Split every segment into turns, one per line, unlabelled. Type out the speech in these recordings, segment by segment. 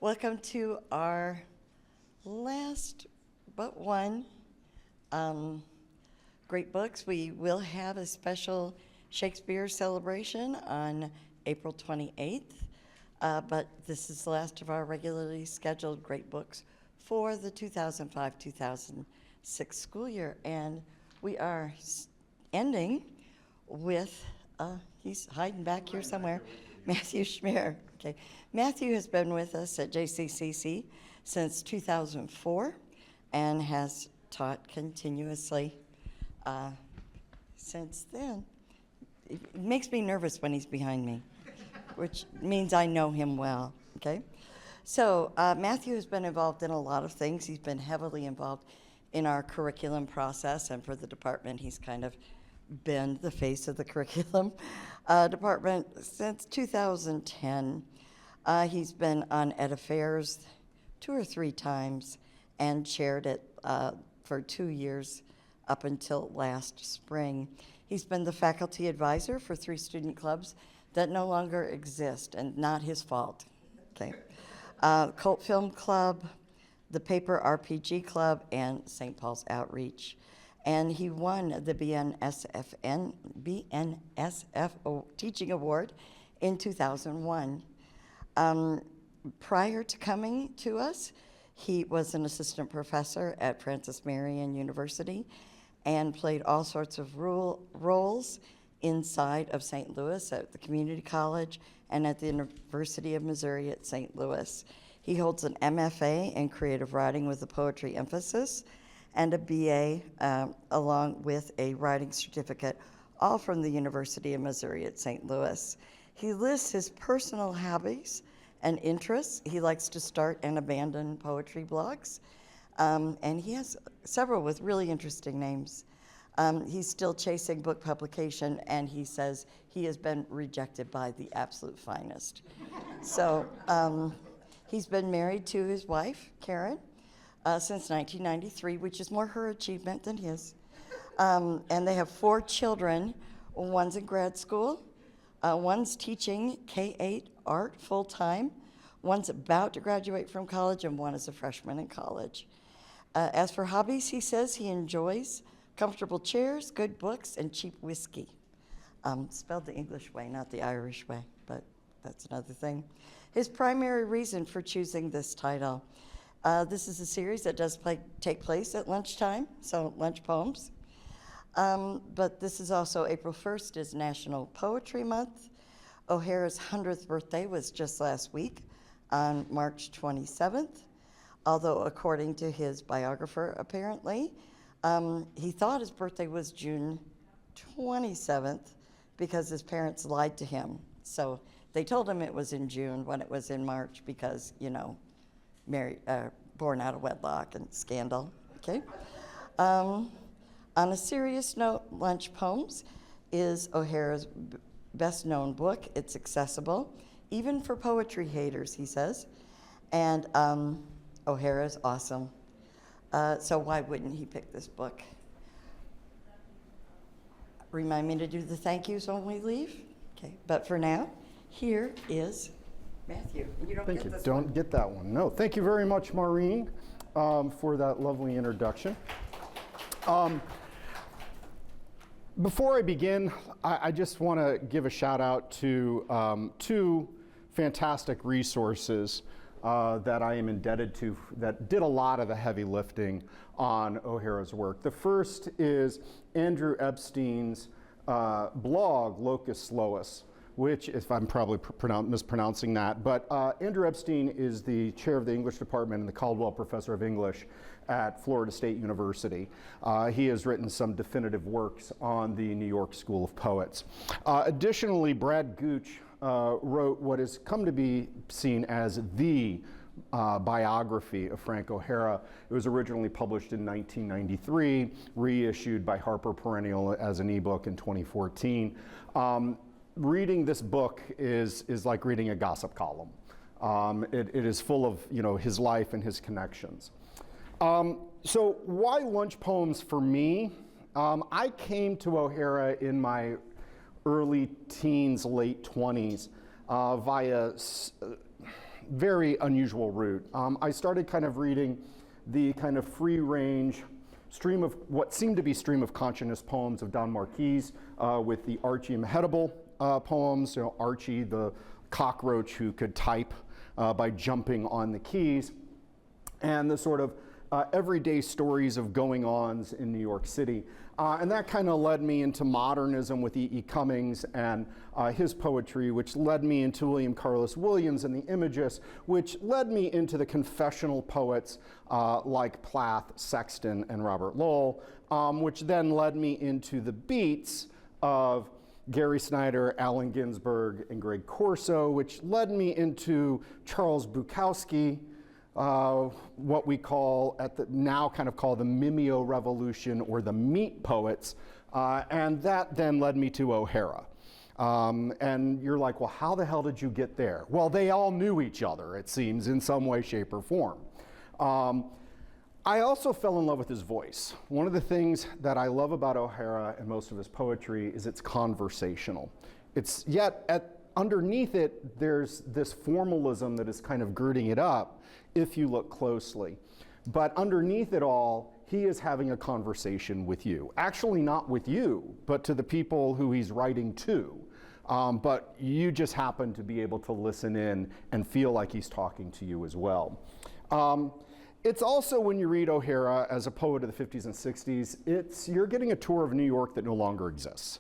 Welcome to our last but one Great Books. We will have a special Shakespeare celebration on April 28th, but this is the last of our regularly scheduled Great Books for the 2005-2006 school year. And we are ending with, he's hiding back here somewhere, Matthew Schmeer. Okay. Matthew has been with us at JCCC since 2004 and has taught continuously since then. It makes me nervous when he's behind me, which means I know him well, okay? So Matthew has been involved in a lot of things. He's been heavily involved in our curriculum process, and for the department, he's kind of been the face of the curriculum department since 2010. He's been on Ed Affairs 2 or 3 times and chaired it for 2 years up until last spring. He's been the faculty advisor for 3 student clubs that no longer exist, and not his fault, okay? Cult Film Club, the Paper RPG Club, and St. Paul's Outreach. And he won the BNSF Teaching Award in 2001. Prior to coming to us, he was an assistant professor at Francis Marion University and played all sorts of roles inside of St. Louis at the community college and at the University of Missouri at St. Louis. He holds an MFA in creative writing with a poetry emphasis and a BA along with a writing certificate, all from the University of Missouri at St. Louis. He lists his personal hobbies and interests. He likes to start and abandon poetry blogs. And he has several with really interesting names. He's still chasing book publication, and he says he has been rejected by the absolute finest. So he's been married to his wife, Karen, since 1993, which is more her achievement than his. And they have 4 children. One's in grad school. One's teaching K-8 art full-time. One's about to graduate from college, and one is a freshman in college. As for hobbies, he says he enjoys comfortable chairs, good books, and cheap whiskey. Spelled the English way, not the Irish way, but that's another thing. His primary reason for choosing this title, this is a series that does take place at lunchtime, so lunch poems. But this is also April 1st is National Poetry Month. O'Hara's 100th birthday was just last week on March 27th, although according to his biographer, apparently, he thought his birthday was June 27th because his parents lied to him. So they told him it was in June when it was in March because, you know, born out of wedlock and scandal, okay? On a serious note, Lunch Poems is O'Hara's best-known book. It's accessible, even for poetry haters, he says. And O'Hara's awesome. So why wouldn't he pick this book? Remind me to do the thank yous when we leave? Okay, but for now, here is Matthew. You don't
Thank
get
you.
this
Don't
one.
get that one. No, thank you very much, Maureen, for that lovely introduction. Before I begin, I just want to give a shout out to 2 fantastic resources that I am indebted to that did a lot of the heavy lifting on O'Hara's work. The first is Andrew Epstein's blog, Locus Slois, which, if I'm probably mispronouncing that, but Andrew Epstein is the chair of the English department and the Caldwell Professor of English at Florida State University. He has written some definitive works on the New York School of Poets. Additionally, Brad Gooch wrote what has come to be seen as the biography of Frank O'Hara. It was originally published in 1993, reissued by Harper Perennial as an ebook in 2014. Reading this book is like reading a gossip column. It is full of, you know, his life and his connections. So why lunch poems for me? I came to O'Hara in my early teens, late 20s via very unusual route. I started kind of reading the kind of free range stream of what seemed to be stream of consciousness poems of Don Marquis with the Archie Imheritable poems, Archie the cockroach who could type by jumping on the keys, and the sort of everyday stories of going-ons in New York City. And that kind of led me into modernism with E. E. Cummings and his poetry, which led me into William Carlos Williams and the Imagists, which led me into the confessional poets like Plath, Sexton, and Robert Lowell, which then led me into the beats of Gary Snyder, Allen Ginsberg, and Greg Corso, which led me into Charles Bukowski, what we call now kind of call the Mimeo Revolution or the meat poets, and that then led me to O'Hara. And you're like, well, how the hell did you get there? Well, they all knew each other, it seems, in some way, shape, or form. I also fell in love with his voice. One of the things that I love about O'Hara and most of his poetry is it's conversational. It's yet underneath it, there's this formalism that is kind of girding it up if you look closely. But underneath it all, he is having a conversation with you. Actually not with you, but to the people who he's writing to. But you just happen to be able to listen in and feel like he's talking to you as well. It's also, when you read O'Hara as a poet of the 50s and 60s, you're getting a tour of New York that no longer exists.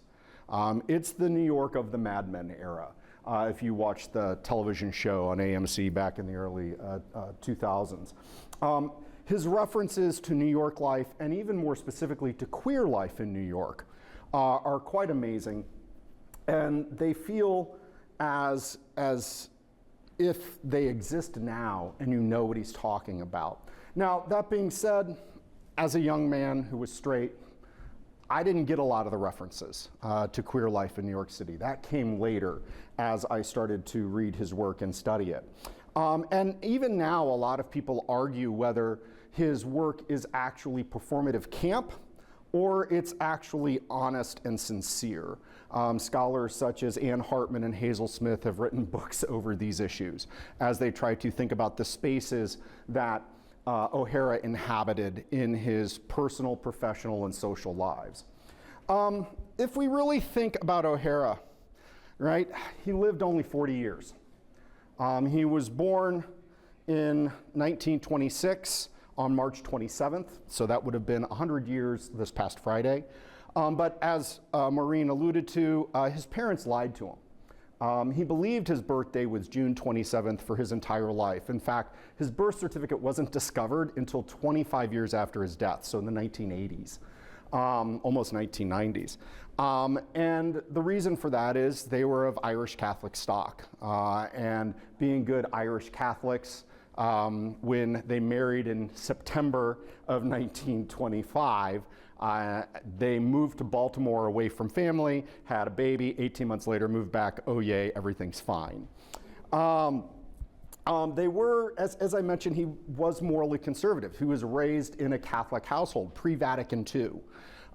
It's the New York of the Mad Men era. If you watch the television show on AMC back in the early 2000s. His references to New York life, and even more specifically to queer life in New York, are quite amazing. And they feel as if they exist now and you know what he's talking about. Now, that being said, as a young man who was straight, I didn't get a lot of the references to queer life in New York City. That came later as I started to read his work and study it. And even now, a lot of people argue whether his work is actually performative camp or it's actually honest and sincere. Scholars such as Ann Hartman and Hazel Smith have written books over these issues as they try to think about the spaces that O'Hara inhabited in his personal, professional, and social lives. If we really think about O'Hara, right, he lived only 40 years. He was born in 1926 on March 27th, so that would have been 100 years this past Friday. But as Maureen alluded to, his parents lied to him. He believed his birthday was June 27th for his entire life. In fact, his birth certificate wasn't discovered until 25 years after his death, so in the 1980s, almost 1990s. And the reason for that is they were of Irish Catholic stock. And being good Irish Catholics, when they married in September of 1925, they moved to Baltimore away from family, had a baby, 18 months later moved back, oh yay, everything's fine. They were, as I mentioned, he was morally conservative. He was raised in a Catholic household, pre-Vatican II,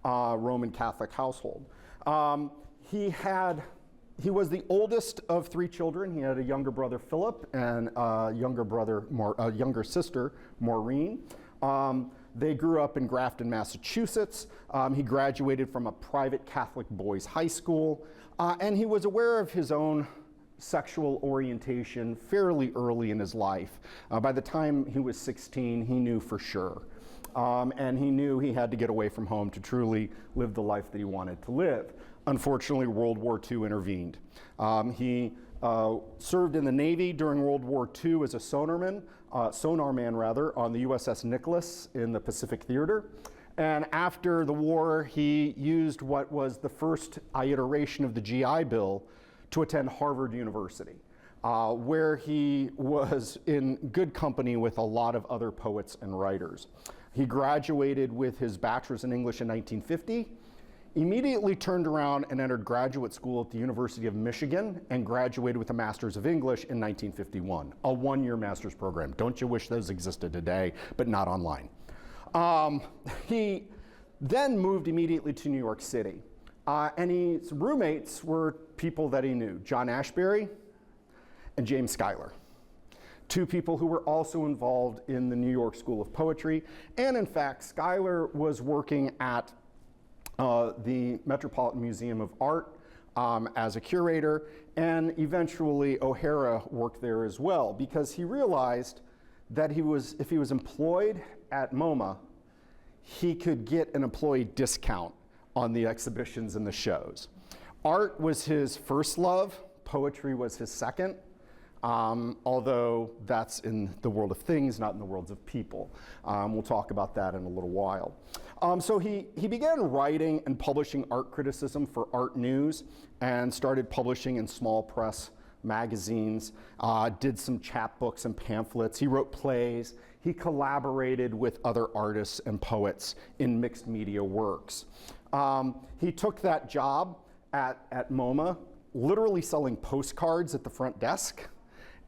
Roman Catholic household. He was the oldest of 3 children. He had a younger brother, Philip, and a younger sister, Maureen. They grew up in Grafton, Massachusetts. He graduated from a private Catholic boys' high school, and he was aware of his own sexual orientation fairly early in his life. By the time he was 16, he knew for sure. And he knew he had to get away from home to truly live the life that he wanted to live. Unfortunately, World War II intervened. He served in the Navy during World War II as a sonar man on the USS Nicholas in the Pacific Theater. And after the war, he used what was the first iteration of the GI Bill to attend Harvard University, where he was in good company with a lot of other poets and writers. He graduated with his bachelor's in English in 1950, immediately turned around and entered graduate school at the University of Michigan and graduated with a Master's of English in 1951, a 1-year master's program. Don't you wish those existed today, but not online. He then moved immediately to New York City, and his roommates were people that he knew, John Ashbery and James Schuyler. two people who were also involved in the New York School of Poetry. And in fact, Schuyler was working at the Metropolitan Museum of Art as a curator, and eventually O'Hara worked there as well, because he realized that if he was employed at MoMA, he could get an employee discount on the exhibitions and the shows. Art was his first love, poetry was his second, although that's in the world of things, not in the worlds of people. We'll talk about that in a little while. So he began writing and publishing art criticism for Art News and started publishing in small press magazines, did some chapbooks and pamphlets. He wrote plays. He collaborated with other artists and poets in mixed media works. He took that job at MoMA, literally selling postcards at the front desk,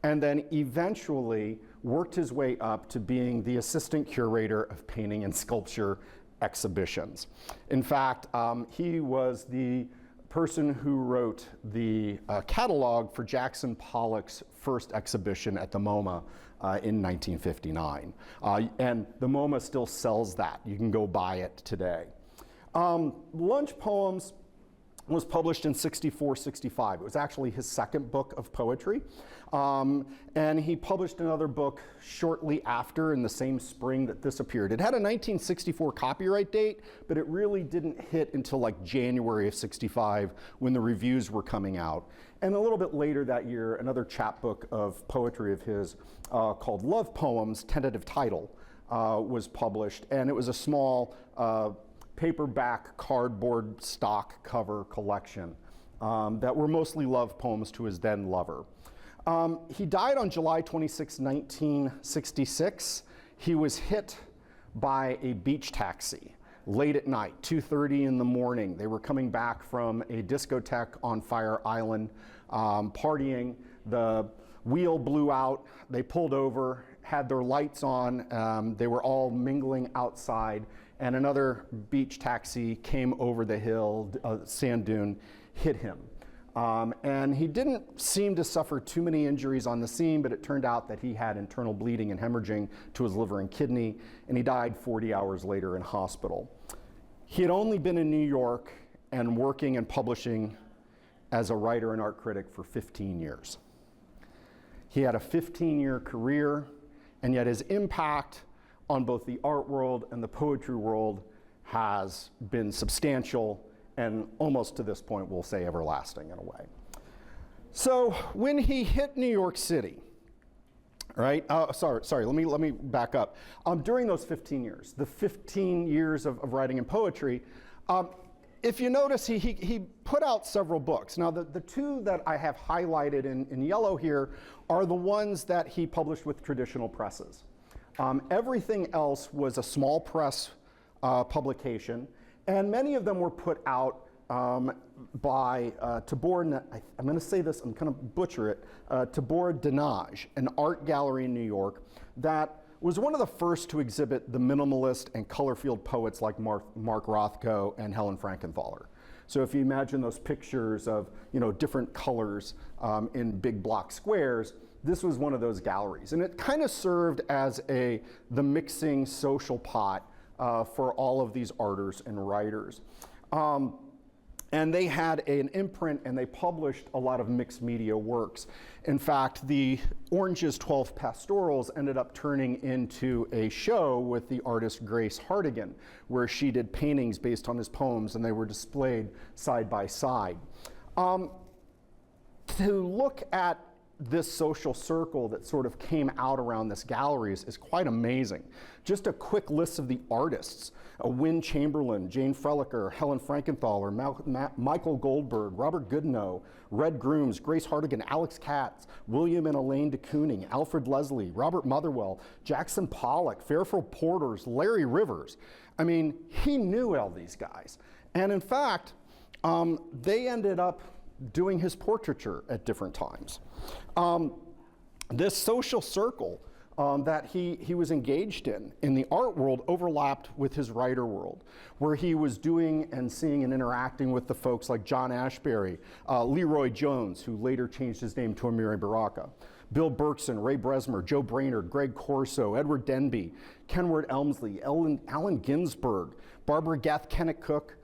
and then eventually worked his way up to being the assistant curator of painting and sculpture exhibitions. In fact, he was the person who wrote the catalog for Jackson Pollock's first exhibition at the MoMA in 1959. And the MoMA still sells that. You can go buy it today. Lunch Poems was published in 64, 65. It was actually his second book of poetry. And he published another book shortly after, in the same spring that this appeared. It had a 1964 copyright date, but it really didn't hit until like January of 65 when the reviews were coming out. And a little bit later that year, another chapbook of poetry of his called Love Poems, tentative title, was published. And it was a small paperback cardboard stock cover collection that were mostly love poems to his then lover. He died on July 26, 1966. He was hit by a beach taxi late at night, 2:30 in the morning. They were coming back from a discotheque on Fire Island, partying. The wheel blew out. They pulled over, had their lights on. They were all mingling outside, and another beach taxi came over the hill, sand dune, hit him. And he didn't seem to suffer too many injuries on the scene, but it turned out that he had internal bleeding and hemorrhaging to his liver and kidney, and he died 40 hours later in hospital. He had only been in New York and working and publishing as a writer and art critic for 15 years. He had a 15-year career, and yet his impact on both the art world and the poetry world has been substantial, and almost to this point, we'll say everlasting in a way. So when he hit New York City, right? Sorry. Let me back up. During those 15 years, the 15 years of writing and poetry, if you notice, he put out several books. Now, the two that I have highlighted in yellow here are the ones that he published with traditional presses. Everything else was a small press publication, and many of them were put out by Tabor, I'm going to say this, I'm going to butcher it, Tabor Denage, an art gallery in New York that was one of the first to exhibit the minimalist and color-field poets like Mark Rothko and Helen Frankenthaler. So if you imagine those pictures of different colors in big block squares, this was one of those galleries. And it kind of served as the mixing social pot for all of these artists and writers. And they had an imprint, and they published a lot of mixed media works. In fact, the Orange's 12 Pastorals ended up turning into a show with the artist Grace Hardigan, where she did paintings based on his poems, and they were displayed side by side. To look at this social circle that sort of came out around this galleries is quite amazing. Just a quick list of the artists: Wynne Chamberlain, Jane Frelicker, Helen Frankenthaler, Michael Goldberg, Robert Goodenough, Red Grooms, Grace Hardigan, Alex Katz, William and Elaine de Kooning, Alfred Leslie, Robert Motherwell, Jackson Pollock, Fairfield Porters, Larry Rivers. I mean, he knew all these guys. And in fact, they ended up doing his portraiture at different times. This social circle that he was engaged in the art world overlapped with his writer world, where he was doing and seeing and interacting with the folks like John Ashbery, Leroy Jones, who later changed his name to Amiri Baraka, Bill Berkson, Ray Bresmer, Joe Brainerd, Greg Corso, Edward Denby, Kenward Elmsley, Allen Ginsberg, Barbara Gath, Kenneth Cook,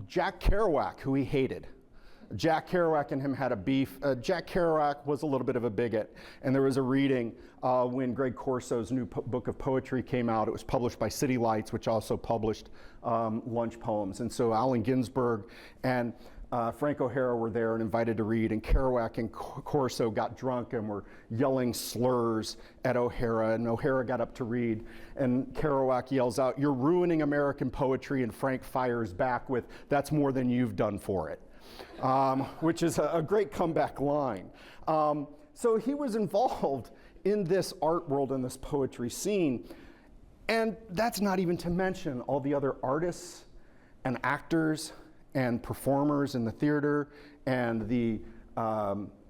Jack Kerouac, who he hated. Jack Kerouac and him had a beef. Jack Kerouac was a little bit of a bigot, and there was a reading when Greg Corso's new book of poetry came out. It was published by City Lights, which also published lunch poems. And so Allen Ginsberg and Frank O'Hara were there and invited to read, and Kerouac and Corso got drunk and were yelling slurs at O'Hara, and O'Hara got up to read, and Kerouac yells out, "You're ruining American poetry," and Frank fires back with, "That's more than you've done for it." Which is a great comeback line. So he was involved in this art world and this poetry scene, and that's not even to mention all the other artists and actors and performers in the theater and the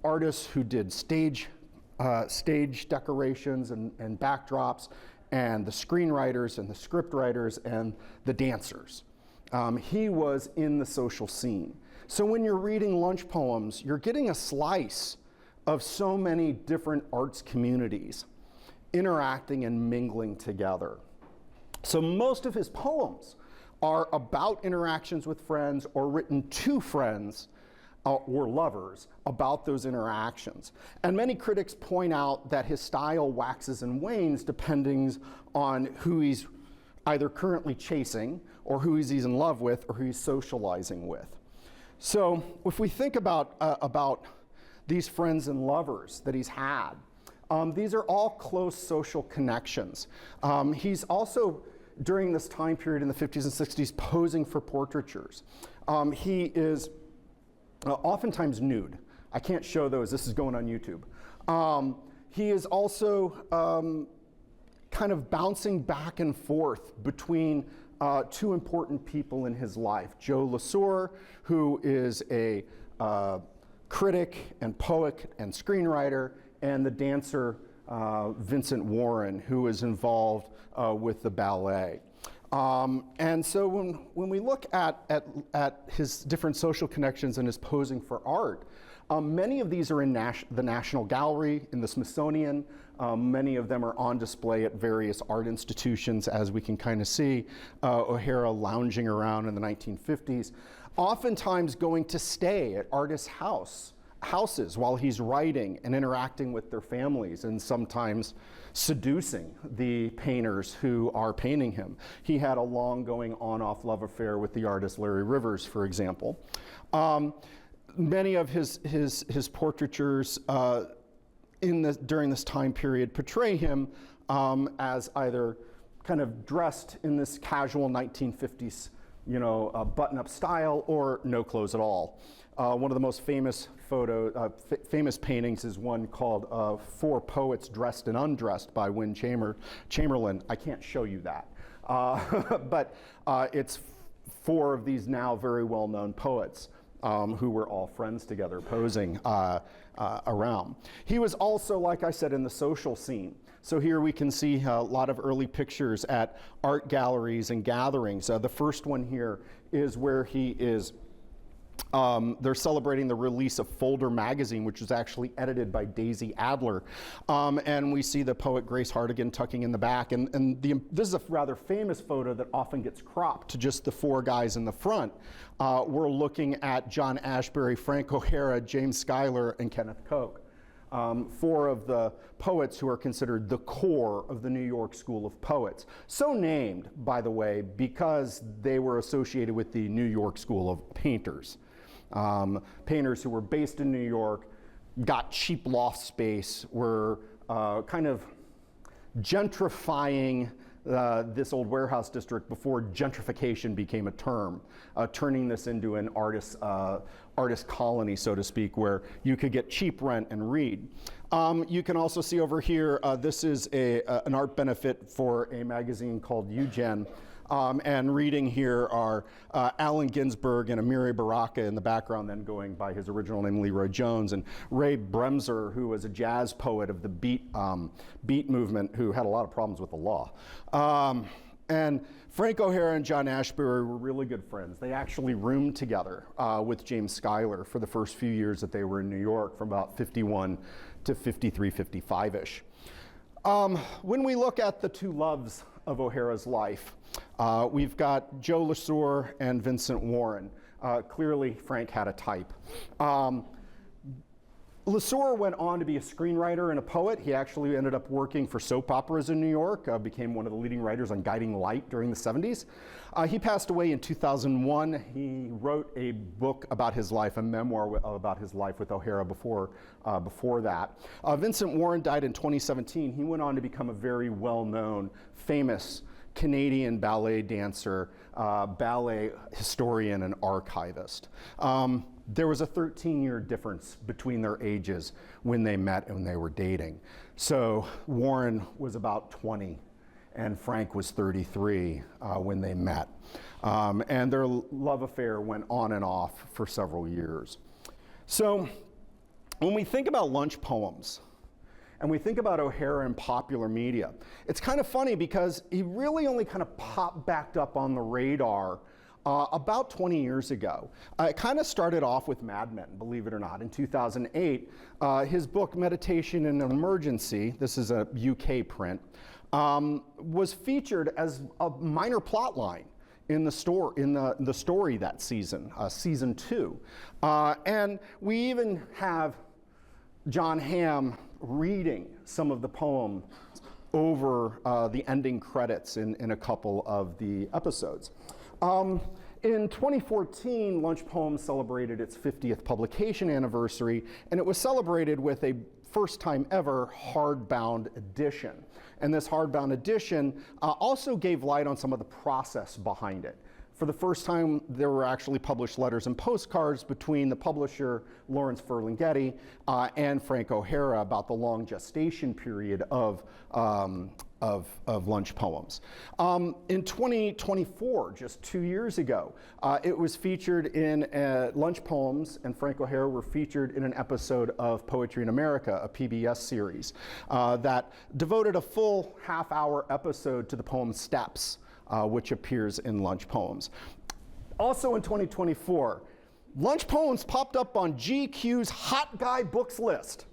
artists who did stage decorations and backdrops, and the screenwriters and the script writers and the dancers. He was in the social scene. So when you're reading lunch poems, you're getting a slice of so many different arts communities interacting and mingling together. So most of his poems are about interactions with friends or written to friends or lovers about those interactions. And many critics point out that his style waxes and wanes depending on who he's either currently chasing or who he's in love with or who he's socializing with. So if we think about these friends and lovers that he's had, these are all close social connections. He's also, during this time period in the 50s and 60s, posing for portraitures. He is oftentimes nude. I can't show those, this is going on YouTube. He is also kind of bouncing back and forth between two important people in his life. Joe Lasore, who is a critic and poet and screenwriter, and the dancer Vincent Warren, who is involved with the ballet. And so when we look at his different social connections and his posing for art, many of these are in the National Gallery, in the Smithsonian. Many of them are on display at various art institutions, as we can kind of see O'Hara lounging around in the 1950s, oftentimes going to stay at artists' houses while he's writing and interacting with their families, and sometimes seducing the painters who are painting him. He had a long-going on-off love affair with the artist Larry Rivers, for example. Many of his portraitures during this time period portray him as either kind of dressed in this casual 1950s, button-up style, or no clothes at all. One of the most famous famous paintings is one called Four Poets Dressed and Undressed by Wynne Chamberlain. I can't show you that, but it's four of these now very well-known poets who were all friends together posing around. He was also, like I said, in the social scene. So here we can see a lot of early pictures at art galleries and gatherings. The first one here is where he is, they're celebrating the release of Folder magazine, which was actually edited by Daisy Adler. And we see the poet Grace Hartigan tucking in the back. And this is a rather famous photo that often gets cropped to just the four guys in the front. We're looking at John Ashbery, Frank O'Hara, James Schuyler, and Kenneth Koch. Four of the poets who are considered the core of the New York School of Poets. So named, by the way, because they were associated with the New York School of Painters. Painters who were based in New York, got cheap loft space, were kind of gentrifying this old warehouse district before gentrification became a term, turning this into an artist colony, so to speak, where you could get cheap rent and read. You can also see over here, this is an art benefit for a magazine called Eugen. And reading here are Allen Ginsberg and Amiri Baraka in the background, then going by his original name, Leroy Jones, and Ray Bremser, who was a jazz poet of the beat movement, who had a lot of problems with the law. And Frank O'Hara and John Ashbery were really good friends. They actually roomed together with James Schuyler for the first few years that they were in New York, from about 51 to 53, 55-ish. When we look at the two loves of O'Hara's life, we've got Joe Lesueur and Vincent Warren. Clearly, Frank had a type. Lesueur went on to be a screenwriter and a poet. He actually ended up working for soap operas in New York, became one of the leading writers on Guiding Light during the 70s. He passed away in 2001. He wrote a book about his life, a memoir about his life with O'Hara before that. Vincent Warren died in 2017. He went on to become a very well-known, famous Canadian ballet dancer, ballet historian, and archivist. There was a 13-year difference between their ages when they met and when they were dating. So Warren was about 20 and Frank was 33 when they met. And their love affair went on and off for several years. So when we think about lunch poems, and we think about O'Hara in popular media, it's kind of funny because he really only kind of popped back up on the radar about 20 years ago. It kind of started off with Mad Men, believe it or not. In 2008, his book Meditation in an Emergency, this is a UK print, was featured as a minor plot line in the story that season, season 2. And we even have John Hamm reading some of the poem over the ending credits in a couple of the episodes. In 2014, Lunch Poems celebrated its 50th publication anniversary, and it was celebrated with a first time ever hardbound edition. And this hardbound edition also gave light on some of the process behind it. For the first time, there were actually published letters and postcards between the publisher, Lawrence Ferlinghetti, and Frank O'Hara about the long gestation period of Lunch Poems. In 2024, just 2 years ago, it was featured in Lunch Poems, and Frank O'Hara were featured in an episode of Poetry in America, a PBS series, that devoted a full half-hour episode to the poem Steps, which appears in Lunch Poems. Also in 2024, Lunch Poems popped up on GQ's Hot Guy Books list.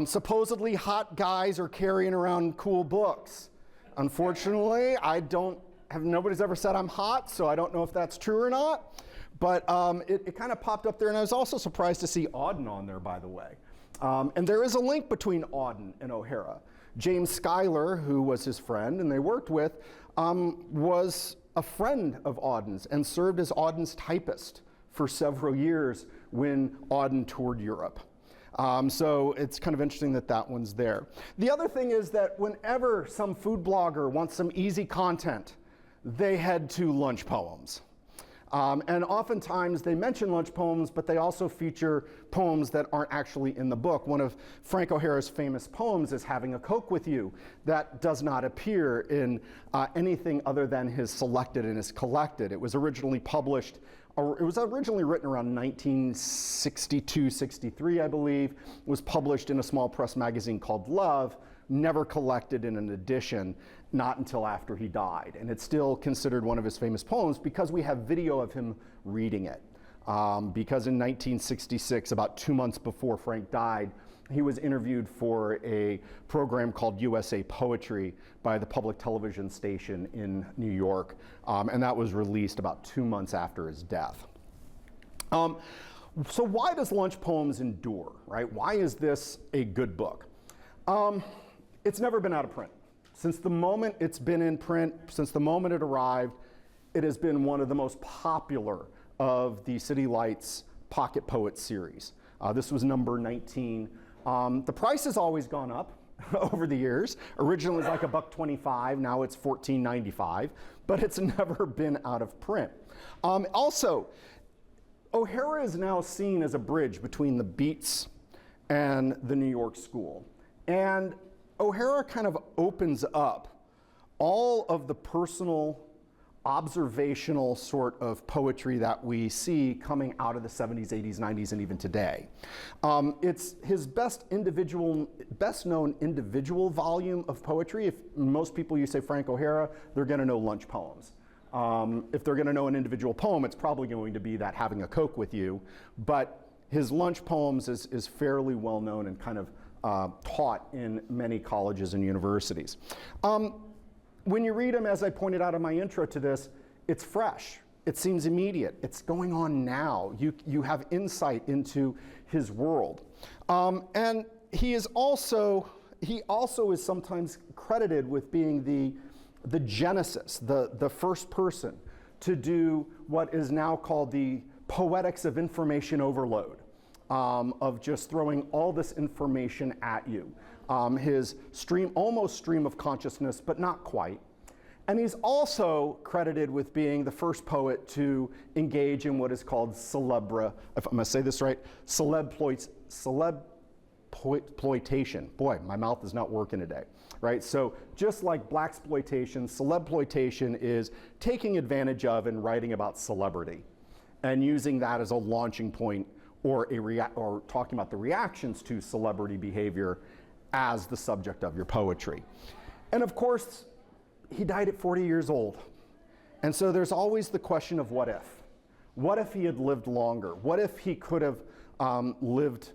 Supposedly hot guys are carrying around cool books. Unfortunately, nobody's ever said I'm hot, so I don't know if that's true or not. But it kind of popped up there, and I was also surprised to see Auden on there, by the way. And there is a link between Auden and O'Hara. James Schuyler, who was his friend and they worked with, was a friend of Auden's and served as Auden's typist for several years when Auden toured Europe. So it's kind of interesting that that one's there. The other thing is that whenever some food blogger wants some easy content, they head to Lunch Poems. And oftentimes they mention Lunch Poems, but they also feature poems that aren't actually in the book. One of Frank O'Hara's famous poems is Having a Coke with You. That does not appear in anything other than his selected and his collected. It was originally published, or it was originally written around 1962, 63, I believe. It was published in a small press magazine called Love, never collected in an edition, not until after he died. And it's still considered one of his famous poems because we have video of him reading it. Because in 1966, about 2 months before Frank died, he was interviewed for a program called USA Poetry by the public television station in New York. And that was released about 2 months after his death. So why does Lunch Poems endure, right? Why is this a good book? It's never been out of print. Since the moment it's been in print, since the moment it arrived, it has been one of the most popular of the City Lights Pocket Poets series. This was number 19. The price has always gone up over the years. Originally it was like $1.25, now it's $14.95, but it's never been out of print. Also, O'Hara is now seen as a bridge between the Beats and the New York School. And O'Hara kind of opens up all of the personal, observational sort of poetry that we see coming out of the 70s, 80s, 90s, and even today. It's his best known individual volume of poetry. If most people, you say Frank O'Hara, they're going to know Lunch Poems. If they're going to know an individual poem, it's probably going to be that Having a Coke with You. But his Lunch Poems is fairly well known and kind of taught in many colleges and universities. When you read him, as I pointed out in my intro to this, it's fresh. It seems immediate. It's going on now. You have insight into his world. And he also is sometimes credited with being the genesis, the first person to do what is now called the poetics of information overload, of just throwing all this information at you. His almost stream of consciousness, but not quite. And he's also credited with being the first poet to engage in what is called if I'm going to say this right, celebploitation. Boy, my mouth is not working today, right? So just like blaxploitation, celebploitation is taking advantage of and writing about celebrity and using that as a launching point or talking about the reactions to celebrity behavior as the subject of your poetry. And of course, he died at 40 years old. And so there's always the question of what if? What if he had lived longer? What if he could have lived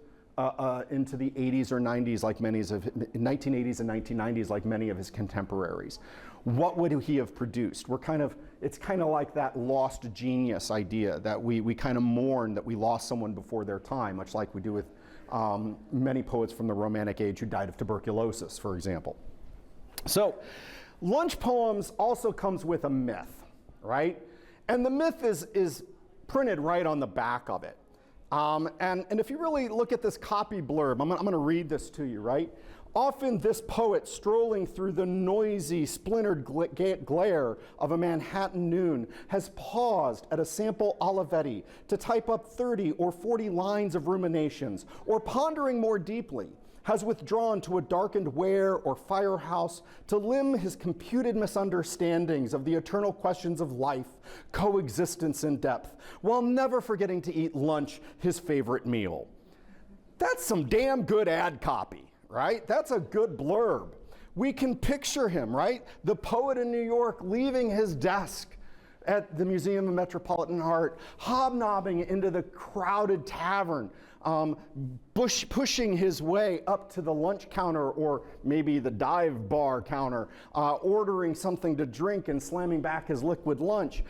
into the 80s or 90s like 1980s and 1990s like many of his contemporaries? What would he have produced? It's kind of like that lost genius idea that we kind of mourn that we lost someone before their time, much like we do with many poets from the Romantic age who died of tuberculosis, for example. So lunch poems also comes with a myth, right? And the myth is printed right on the back of it. And if you really look at this copy blurb, I'm going to read this to you, right? Often this poet strolling through the noisy, splintered glare of a Manhattan noon has paused at a sample Olivetti to type up 30 or 40 lines of ruminations, or pondering more deeply, has withdrawn to a darkened ware or firehouse to limn his computed misunderstandings of the eternal questions of life, coexistence, and depth, while never forgetting to eat lunch, his favorite meal. That's some damn good ad copy, right? That's a good blurb. We can picture him, right? The poet in New York leaving his desk at the Museum of Metropolitan Art, hobnobbing into the crowded tavern, pushing his way up to the lunch counter or maybe the dive bar counter, ordering something to drink and slamming back his liquid lunch.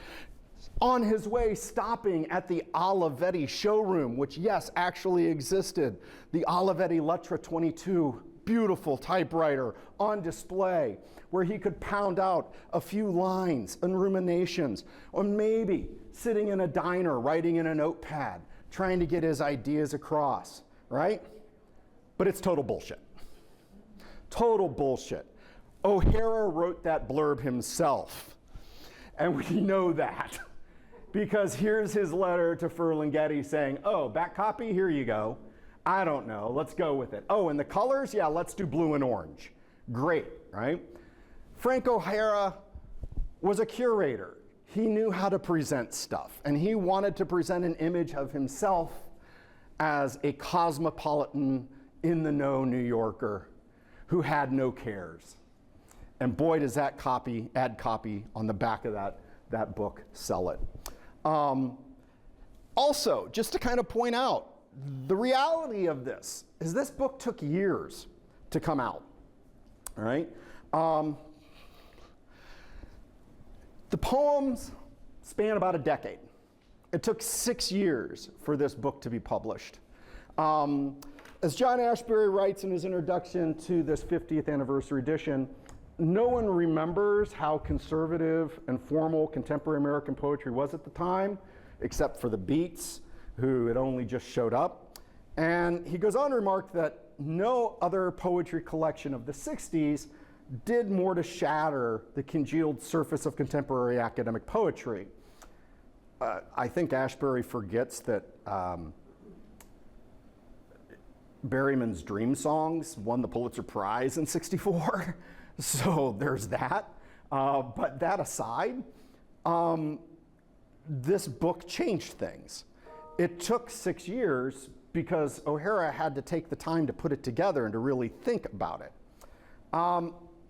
On his way, stopping at the Olivetti showroom, which, yes, actually existed. The Olivetti Lettra 22, beautiful typewriter on display, where he could pound out a few lines and ruminations, or maybe sitting in a diner, writing in a notepad, trying to get his ideas across, right? But it's total bullshit. Total bullshit. O'Hara wrote that blurb himself, and we know that. Because here's his letter to Ferlinghetti saying, oh, back copy, here you go. I don't know, let's go with it. Oh, and the colors? Yeah, let's do blue and orange. Great, right? Frank O'Hara was a curator. He knew how to present stuff, and he wanted to present an image of himself as a cosmopolitan, in-the-know New Yorker who had no cares. And boy, does that ad copy on the back of that book sell it. Also, just to kind of point out, the reality of this is this book took years to come out, all right? The poems span about a decade. It took 6 years for this book to be published. As John Ashbery writes in his introduction to this 50th anniversary edition, no one remembers how conservative and formal contemporary American poetry was at the time, except for the Beats, who had only just showed up. And he goes on to remark that no other poetry collection of the 60s did more to shatter the congealed surface of contemporary academic poetry. I think Ashbery forgets that Berryman's Dream Songs won the Pulitzer Prize in '64. So there's that. But that aside, this book changed things. It took 6 years because O'Hara had to take the time to put it together and to really think about it.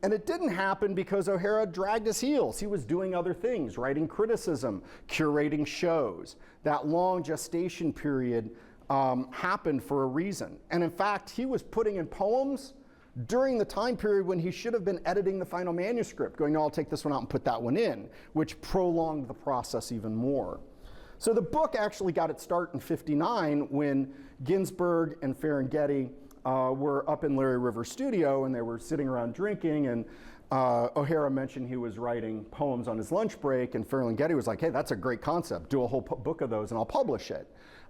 And it didn't happen because O'Hara dragged his heels. He was doing other things, writing criticism, curating shows. That long gestation period happened for a reason. And in fact, he was putting in poems during the time period when he should have been editing the final manuscript, going, no, I'll take this one out and put that one in, which prolonged the process even more. So the book actually got its start in '59 when Ginsberg and Ferlinghetti were up in Larry River's studio, and they were sitting around drinking, and O'Hara mentioned he was writing poems on his lunch break, and Ferlinghetti was like, hey, that's a great concept. Do a whole book of those and I'll publish it.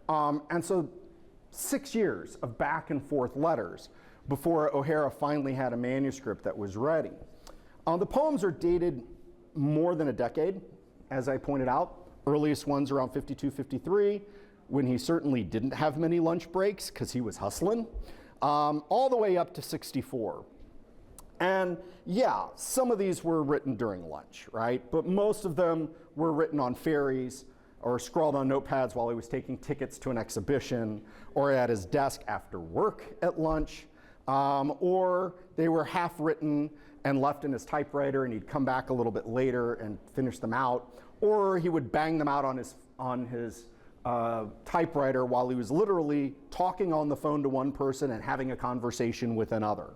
And so 6 years of back and forth letters before O'Hara finally had a manuscript that was ready. The poems are dated more than a decade, as I pointed out. Earliest ones around 52, 53, when he certainly didn't have many lunch breaks because he was hustling, all the way up to 64. And yeah, some of these were written during lunch, right? But most of them were written on ferries or scrawled on notepads while he was taking tickets to an exhibition, or at his desk after work at lunch, or they were half written and left in his typewriter, and he'd come back a little bit later and finish them out, or he would bang them out on his typewriter while he was literally talking on the phone to one person and having a conversation with another.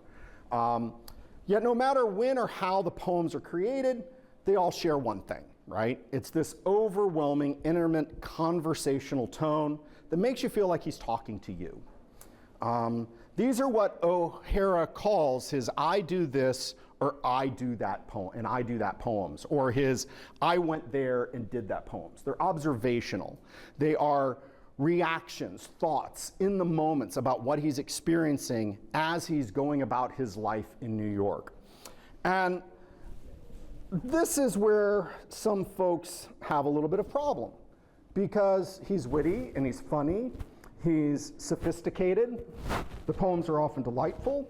Yet no matter when or how the poems are created, they all share one thing, right? It's this overwhelming, intimate, conversational tone that makes you feel like he's talking to you. These are what O'Hara calls his I do this or I do that poem, and I do that poems, or his I went there and did that poems. They're observational. They are reactions, thoughts in the moments about what he's experiencing as he's going about his life in New York. And this is where some folks have a little bit of problem, because he's witty and he's funny, he's sophisticated, the poems are often delightful,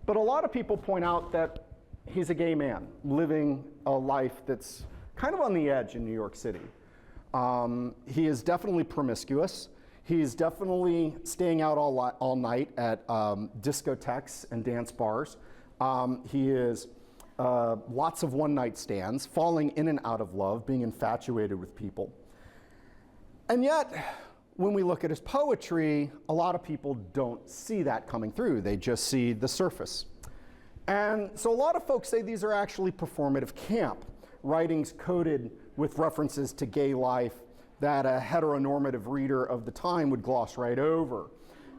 but a lot of people point out that he's a gay man living a life that's kind of on the edge in New York City. He is definitely promiscuous. He's definitely staying out all night at discotheques and dance bars. He is lots of one-night stands, falling in and out of love, being infatuated with people. And yet, when we look at his poetry, a lot of people don't see that coming through. They just see the surface. And so a lot of folks say these are actually performative camp, writings coded with references to gay life that a heteronormative reader of the time would gloss right over.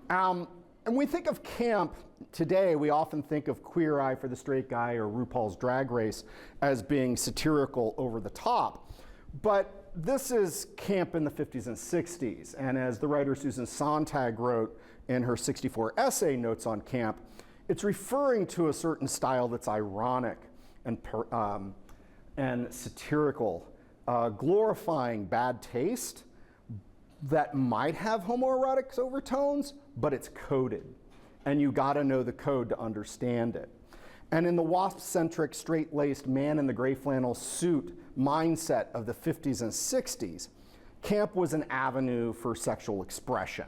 And we think of camp today, we often think of Queer Eye for the Straight Guy or RuPaul's Drag Race as being satirical over the top. But this is camp in the 50s and 60s. And as the writer Susan Sontag wrote in her 64 essay, Notes on Camp, it's referring to a certain style that's ironic and satirical, glorifying bad taste that might have homoerotic overtones, but it's coded. And you gotta know the code to understand it. And in the wasp-centric, straight-laced man in the gray flannel suit mindset of the 50s and 60s, camp was an avenue for sexual expression.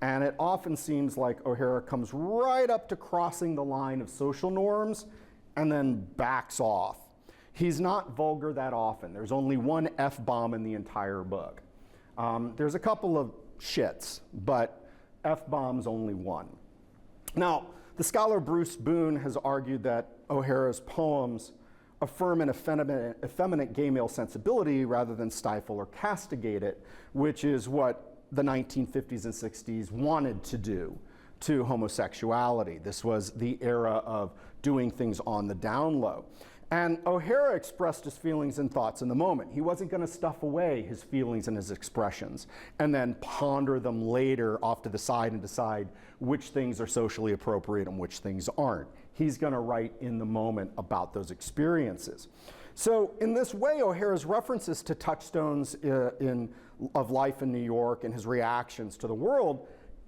And it often seems like O'Hara comes right up to crossing the line of social norms and then backs off. He's not vulgar that often. There's only one F-bomb in the entire book. There's a couple of shits, but F-bomb's only one. Now, the scholar Bruce Boone has argued that O'Hara's poems affirm an effeminate gay male sensibility rather than stifle or castigate it, which is what the 1950s and 60s wanted to do to homosexuality. This was the era of doing things on the down low. And O'Hara expressed his feelings and thoughts in the moment. He wasn't going to stuff away his feelings and his expressions and then ponder them later off to the side and decide which things are socially appropriate and which things aren't. He's going to write in the moment about those experiences. So in this way, O'Hara's references to touchstones of life in New York and his reactions to the world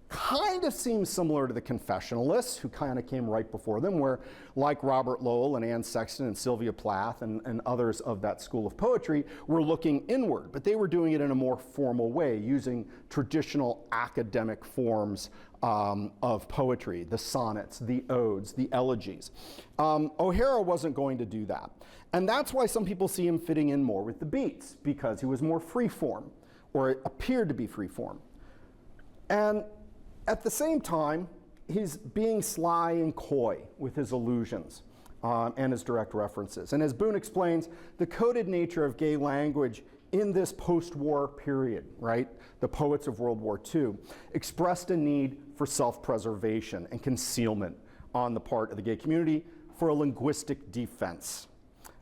kind of seems similar to the confessionalists who kind of came right before them, where like Robert Lowell and Anne Sexton and Sylvia Plath and others of that school of poetry were looking inward, but they were doing it in a more formal way, using traditional academic forms of poetry, the sonnets, the odes, the elegies. O'Hara wasn't going to do that. And that's why some people see him fitting in more with the beats, because he was more free form, or it appeared to be free form. And at the same time, he's being sly and coy with his allusions and his direct references. And as Boone explains, the coded nature of gay language in this post-war period, right, the poets of World War II, expressed a need for self-preservation and concealment on the part of the gay community for a linguistic defense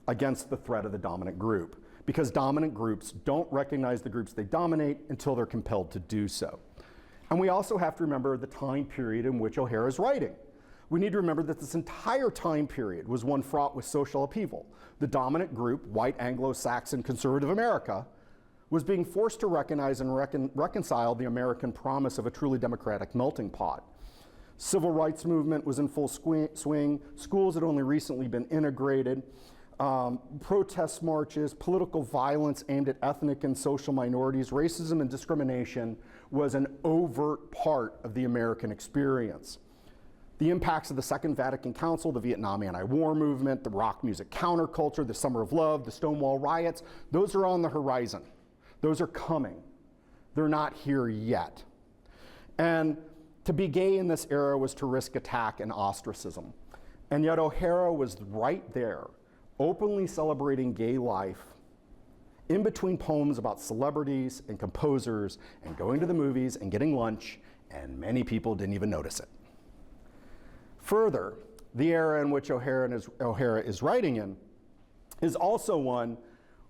against the threat of the dominant group, because dominant groups don't recognize the groups they dominate until they're compelled to do so. And we also have to remember the time period in which O'Hara is writing. We need to remember that this entire time period was one fraught with social upheaval. The dominant group, white Anglo-Saxon conservative America, was being forced to recognize and reconcile the American promise of a truly democratic melting pot. Civil rights movement was in full swing. Schools had only recently been integrated. Protest marches, political violence aimed at ethnic and social minorities, racism and discrimination was an overt part of the American experience. The impacts of the Second Vatican Council, the Vietnam anti-war movement, the rock music counterculture, the Summer of Love, the Stonewall riots, those are on the horizon. Those are coming. They're not here yet. And to be gay in this era was to risk attack and ostracism. And yet O'Hara was right there, openly celebrating gay life in between poems about celebrities and composers and going to the movies and getting lunch, and many people didn't even notice it. Further, the era in which O'Hara is writing in is also one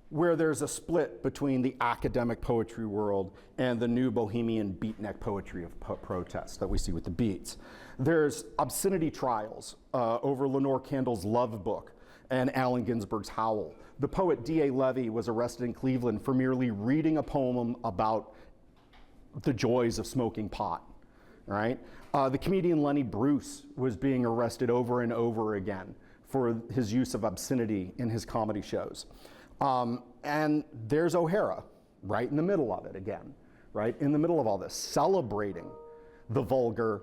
where there's a split between the academic poetry world and the new bohemian beatnik poetry of protest that we see with the Beats. There's obscenity trials over Lenore Kendall's Love Book and Allen Ginsberg's Howl. The poet D.A. Levy was arrested in Cleveland for merely reading a poem about the joys of smoking pot, right? The comedian Lenny Bruce was being arrested over and over again for his use of obscenity in his comedy shows. And there's O'Hara, right in the middle of it again, right in the middle of all this, celebrating the vulgar,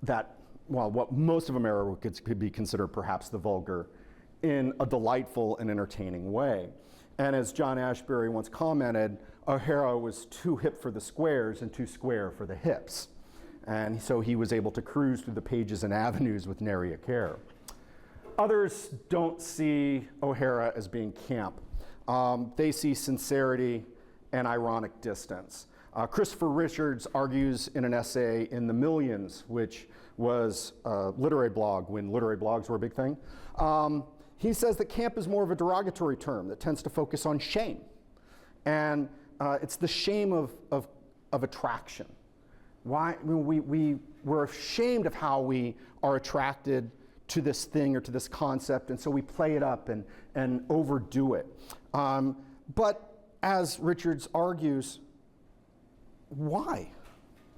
that, well, what most of America could be considered perhaps the vulgar, in a delightful and entertaining way. And as John Ashbery once commented, O'Hara was too hip for the squares and too square for the hips. And so he was able to cruise through the pages and avenues with nary a care. Others don't see O'Hara as being camp. They see sincerity and ironic distance. Christopher Richards argues in an essay in The Millions, which was a literary blog when literary blogs were a big thing. He says that camp is more of a derogatory term that tends to focus on shame. And it's the shame of attraction. Why? I mean, we're ashamed of how we are attracted to this thing or to this concept, and so we play it up and overdo it. But as Richards argues, why?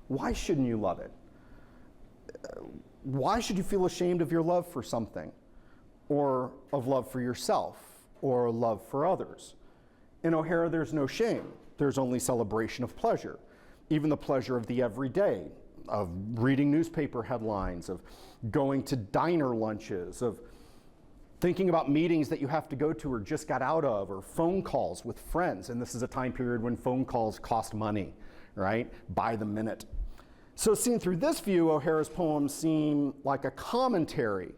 Why shouldn't you love it? Why should you feel ashamed of your love for something, or of love for yourself, or love for others? In O'Hara, there's no shame. There's only celebration of pleasure. Even the pleasure of the everyday, of reading newspaper headlines, of going to diner lunches, of thinking about meetings that you have to go to or just got out of, or phone calls with friends. And this is a time period when phone calls cost money, right? By the minute. So seen through this view, O'Hara's poems seem like a commentary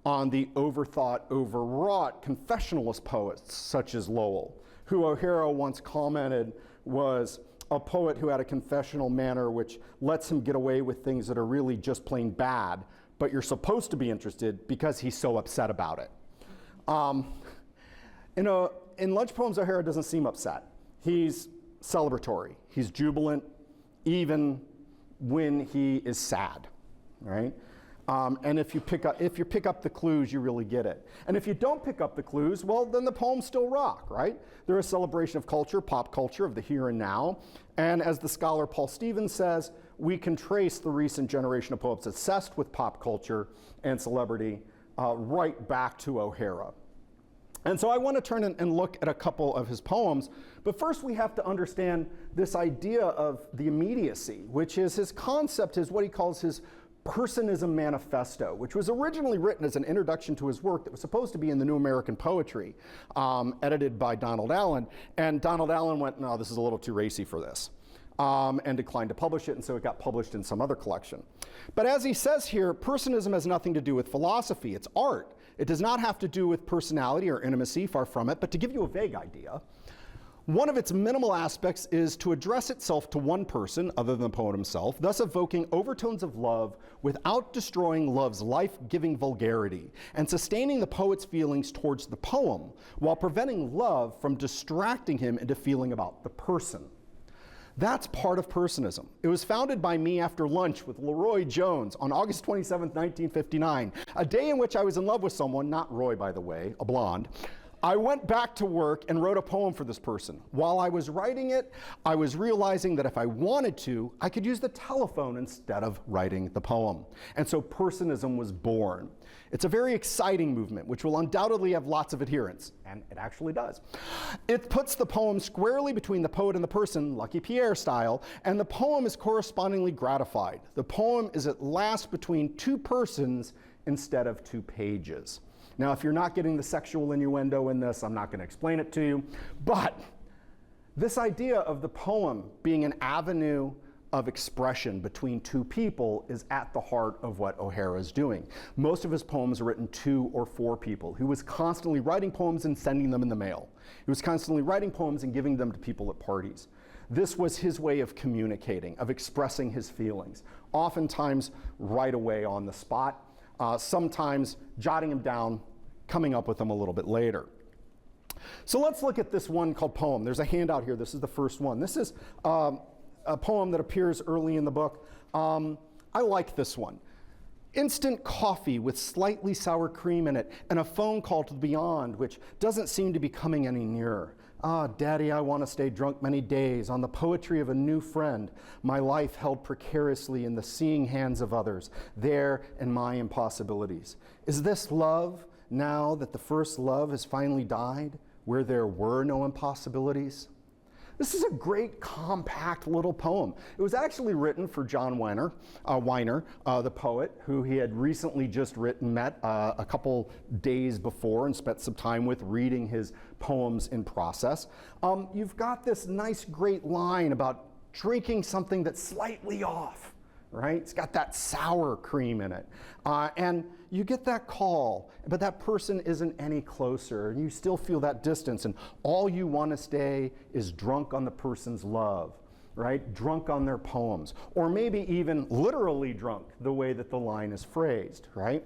on the overthought, overwrought confessionalist poets such as Lowell, who O'Hara once commented was a poet who had a confessional manner which lets him get away with things that are really just plain bad, but you're supposed to be interested because he's so upset about it. In Lunch Poems, O'Hara doesn't seem upset. He's celebratory. He's jubilant, even when he is sad, right? And if you pick up the clues, you really get it. And if you don't pick up the clues, well, then the poems still rock, right? They're a celebration of culture, pop culture, of the here and now. And as the scholar Paul Stevens says, we can trace the recent generation of poets obsessed with pop culture and celebrity right back to O'Hara. And so I want to turn and look at a couple of his poems, but first we have to understand this idea of the immediacy, which is his concept, is what he calls his Personism Manifesto, which was originally written as an introduction to his work that was supposed to be in the New American Poetry, edited by Donald Allen. And Donald Allen went, no, this is a little too racy for this. and declined to publish it, and so it got published in some other collection. But as he says here, personism has nothing to do with philosophy. It's art. It does not have to do with personality or intimacy, far from it. But to give you a vague idea, one of its minimal aspects is to address itself to one person other than the poet himself, thus evoking overtones of love without destroying love's life-giving vulgarity, and sustaining the poet's feelings towards the poem, while preventing love from distracting him into feeling about the person. That's part of personism. It was founded by me after lunch with Leroy Jones on August 27, 1959, a day in which I was in love with someone, not Roy, by the way, a blonde. I went back to work and wrote a poem for this person. While I was writing it, I was realizing that if I wanted to, I could use the telephone instead of writing the poem. And so personism was born. It's a very exciting movement, which will undoubtedly have lots of adherents, and it actually does. It puts the poem squarely between the poet and the person, Lucky Pierre style, and the poem is correspondingly gratified. The poem is at last between two persons instead of two pages. Now, if you're not getting the sexual innuendo in this, I'm not going to explain it to you, but this idea of the poem being an avenue of expression between two people is at the heart of what O'Hara is doing. Most of his poems are written 2 or 4 people. He was constantly writing poems and sending them in the mail. He was constantly writing poems and giving them to people at parties. This was his way of communicating, of expressing his feelings, oftentimes right away on the spot, sometimes jotting them down, coming up with them a little bit later. So let's look at this one called Poem. There's a handout here. This is the first one. This is a poem that appears early in the book. I like this one. Instant coffee with slightly sour cream in it, and a phone call to the beyond, which doesn't seem to be coming any nearer. Ah, Daddy, I want to stay drunk many days on the poetry of a new friend, my life held precariously in the seeing hands of others, there in my impossibilities. Is this love, now that the first love has finally died, where there were no impossibilities? This is a great, compact little poem. It was actually written for John Weiner, the poet, who he had recently just met a couple days before and spent some time with reading his poems in process. You've got this nice, great line about drinking something that's slightly off, right? It's got that sour cream in it. And you get that call, but that person isn't any closer, and you still feel that distance, and all you want to stay is drunk on the person's love, right? Drunk on their poems, or maybe even literally drunk, the way that the line is phrased, right?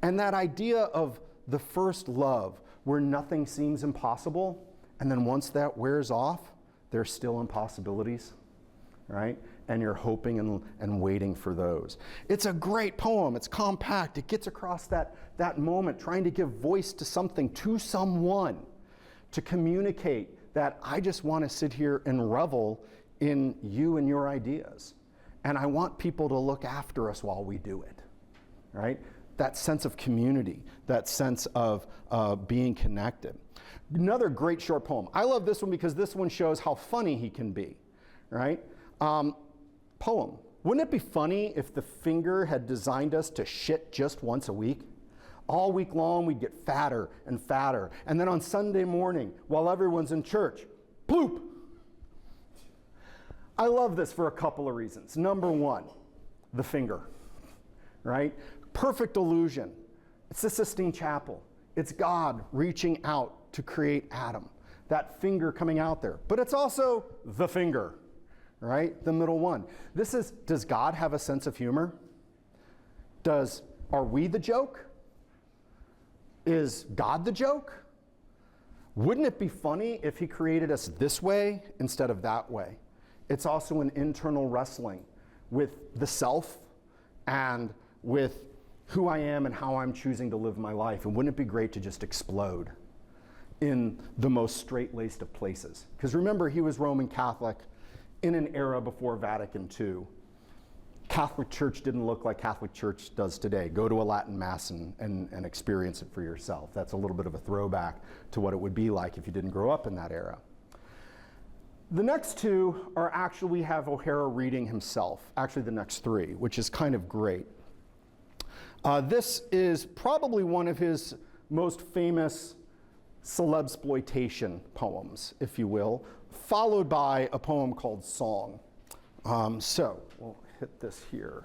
And that idea of the first love, where nothing seems impossible, and then once that wears off, there's still impossibilities, right? And you're hoping and waiting for those. It's a great poem. It's compact. It gets across that moment, trying to give voice to something, to someone, to communicate that I just want to sit here and revel in you and your ideas. And I want people to look after us while we do it, right? That sense of community, that sense of being connected. Another great short poem. I love this one because this one shows how funny he can be, right? Poem. Wouldn't it be funny if the finger had designed us to shit just once a week? All week long, we'd get fatter and fatter. And then on Sunday morning, while everyone's in church, poop. I love this for a couple of reasons. Number one, the finger, right? Perfect illusion. It's the Sistine Chapel. It's God reaching out to create Adam. That finger coming out there. But it's also the finger, right? The middle one. This is, does God have a sense of humor? Are we the joke? Is God the joke? Wouldn't it be funny if he created us this way instead of that way? It's also an internal wrestling with the self and with who I am and how I'm choosing to live my life. And wouldn't it be great to just explode in the most straight-laced of places? Because remember, he was Roman Catholic in an era before Vatican II. Catholic Church didn't look like Catholic Church does today. Go to a Latin Mass and experience it for yourself. That's a little bit of a throwback to what it would be like if you didn't grow up in that era. The next two are actually, we have O'Hara reading himself, actually the next three, which is kind of great. This is probably one of his most famous celebsploitation poems, if you will, followed by a poem called Song. So we'll hit this here.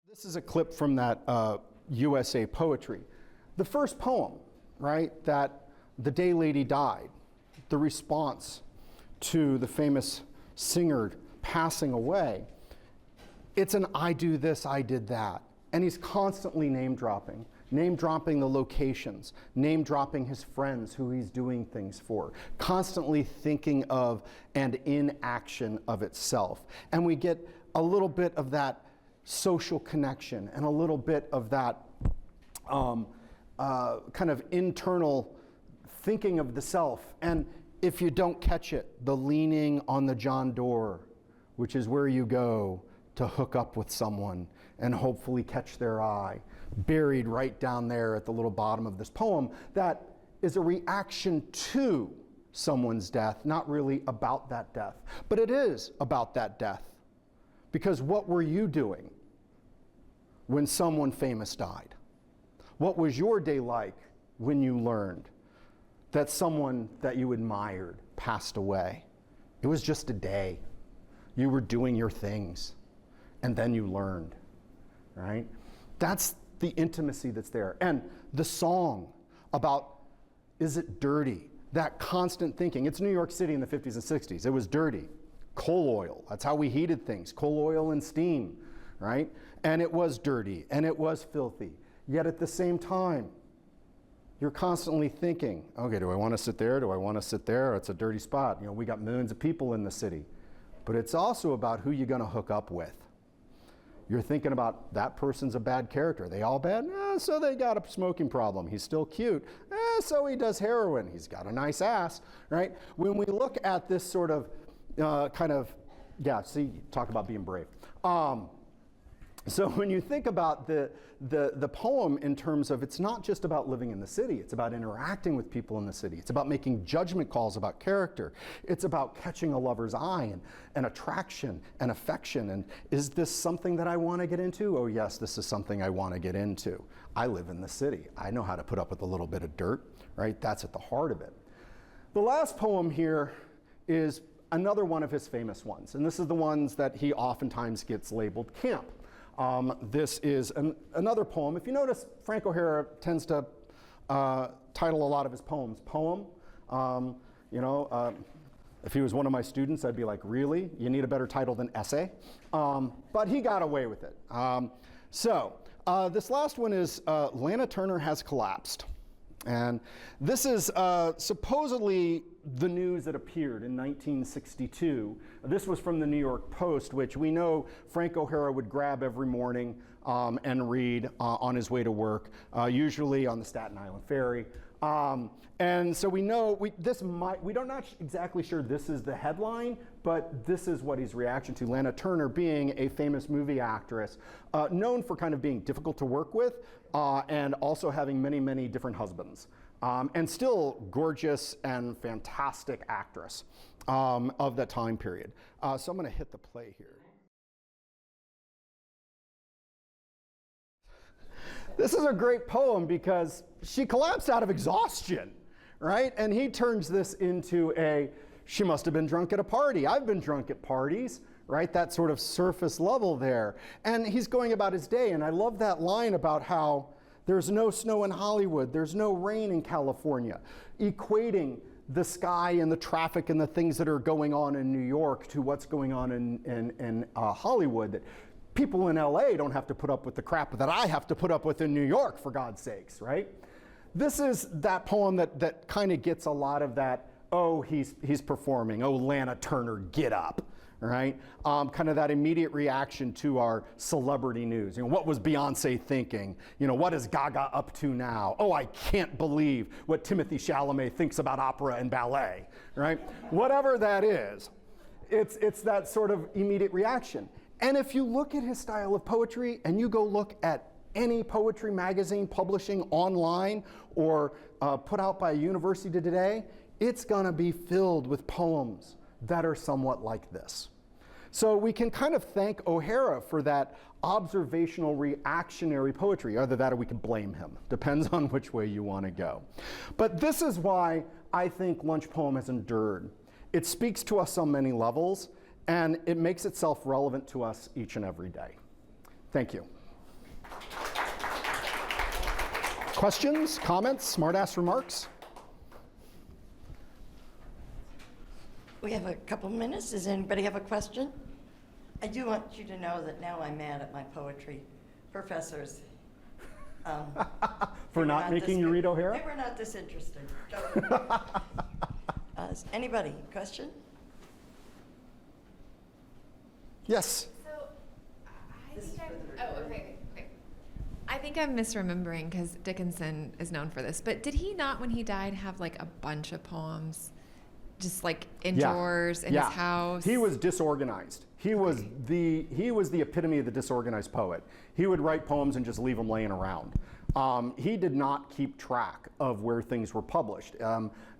This is a clip from that USA Poetry. The first poem, right, that the day lady died, the response to the famous singer passing away, it's an I do this, I did that. And he's constantly name dropping the locations, name dropping his friends who he's doing things for, constantly thinking of and in action of itself. And we get a little bit of that social connection and a little bit of that kind of internal thinking of the self. And if you don't catch it, the leaning on the John door, which is where you go to hook up with someone and hopefully catch their eye, buried right down there at the little bottom of this poem, that is a reaction to someone's death, not really about that death. But it is about that death. Because what were you doing when someone famous died? What was your day like when you learned that someone that you admired passed away? It was just a day. You were doing your things, and then you learned, right? That's the intimacy that's there. And the song about, is it dirty? That constant thinking. It's New York City in the 50s and 60s. It was dirty. Coal oil, that's how we heated things. Coal oil and steam, right? And it was dirty, and it was filthy. Yet at the same time, you're constantly thinking, okay, do I want to sit there? Do I want to sit there? It's a dirty spot. You know, we got millions of people in the city. But it's also about who you're going to hook up with. You're thinking about that person's a bad character. Are they all bad? So they got a smoking problem. He's still cute. So he does heroin. He's got a nice ass, right? When we look at this sort of see, talk about being brave. So when you think about the poem in terms of, it's not just about living in the city, it's about interacting with people in the city. It's about making judgment calls about character. It's about catching a lover's eye and attraction and affection. And is this something that I want to get into? Oh yes, this is something I want to get into. I live in the city. I know how to put up with a little bit of dirt, right? That's at the heart of it. The last poem here is another one of his famous ones, and this is the ones that he oftentimes gets labeled camp. This is another poem. If you notice, Frank O'Hara tends to title a lot of his poems poem. If he was one of my students, I'd be like, really? You need a better title than essay? But he got away with it. This last one is Lana Turner Has Collapsed. And this is supposedly the news that appeared in 1962. This was from the New York Post, which we know Frank O'Hara would grab every morning and read on his way to work, usually on the Staten Island Ferry. And so we know, we're not exactly sure this is the headline, but this is what he's reaction to. Lana Turner being a famous movie actress, known for kind of being difficult to work with, and also having many, many different husbands. And still gorgeous and fantastic actress of that time period. So I'm gonna hit the play here. This is a great poem because she collapsed out of exhaustion, right? And he turns this into she must have been drunk at a party. I've been drunk at parties, right? That sort of surface level there. And he's going about his day, and I love that line about how there's no snow in Hollywood, there's no rain in California, equating the sky and the traffic and the things that are going on in New York to what's going on in Hollywood. That people in LA don't have to put up with the crap that I have to put up with in New York, for God's sakes, right? This is that poem that kind of gets a lot of that, oh, he's performing, oh, Lana Turner, get up, right? Kind of that immediate reaction to our celebrity news. You know, what was Beyonce thinking? You know, what is Gaga up to now? Oh, I can't believe what Timothée Chalamet thinks about opera and ballet, right? Whatever that is, it's that sort of immediate reaction. And if you look at his style of poetry and you go look at any poetry magazine publishing online or put out by a university today, it's gonna be filled with poems that are somewhat like this. So we can kind of thank O'Hara for that observational reactionary poetry. Either that or we can blame him. Depends on which way you want to go. But this is why I think Lunch Poem has endured. It speaks to us on many levels, and it makes itself relevant to us each and every day. Thank you. Questions, comments, smartass remarks?
We have a couple minutes. Does anybody have a question? I do want you to know that now I'm mad at my poetry professors.
For not making you read O'Hara?
They were not disinterested. Anybody, question?
Yes.
So, okay. I think I'm misremembering because Dickinson is known for this. But did he not, when he died, have like a bunch of poems, just like indoors in his house?
He was disorganized. He was the epitome of the disorganized poet. He would write poems and just leave them laying around. He did not keep track of where things were published.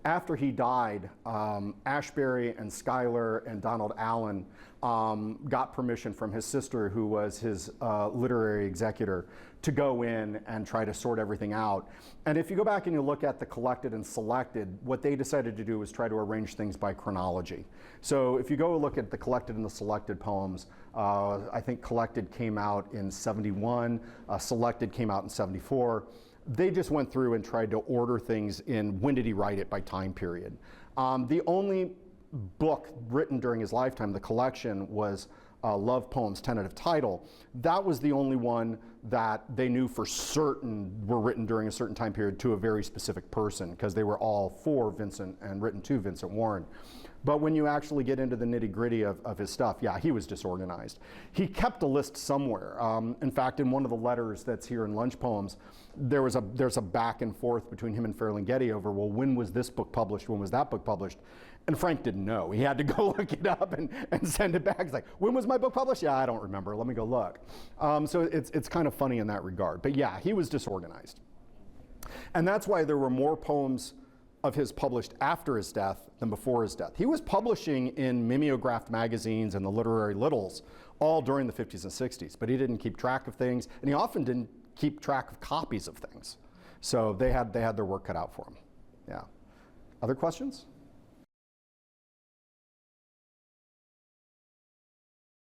After he died, Ashbery and Schuyler and Donald Allen got permission from his sister, who was his literary executor, to go in and try to sort everything out. And if you go back and you look at the collected and selected, what they decided to do was try to arrange things by chronology. So if you go look at the collected and the selected poems, I think collected came out in 71, selected came out in 74. They just went through and tried to order things in when did he write it by time period. The only book written during his lifetime, the collection, was Love Poems, tentative title. That was the only one that they knew for certain were written during a certain time period to a very specific person, because they were all for Vincent and written to Vincent Warren. But when you actually get into the nitty-gritty of his stuff, yeah, he was disorganized. He kept a list somewhere. In fact, in one of the letters that's here in Lunch Poems, there's a back and forth between him and Ferlinghetti over, well, when was this book published? When was that book published? And Frank didn't know. He had to go look it up and send it back. He's like, when was my book published? Yeah, I don't remember. Let me go look. So it's kind of funny in that regard. But yeah, he was disorganized. And that's why there were more poems of his published after his death than before his death. He was publishing in mimeographed magazines and the literary littles all during the 50s and 60s, but he didn't keep track of things, and he often didn't keep track of copies of things. So they had their work cut out for him. Yeah. Other questions?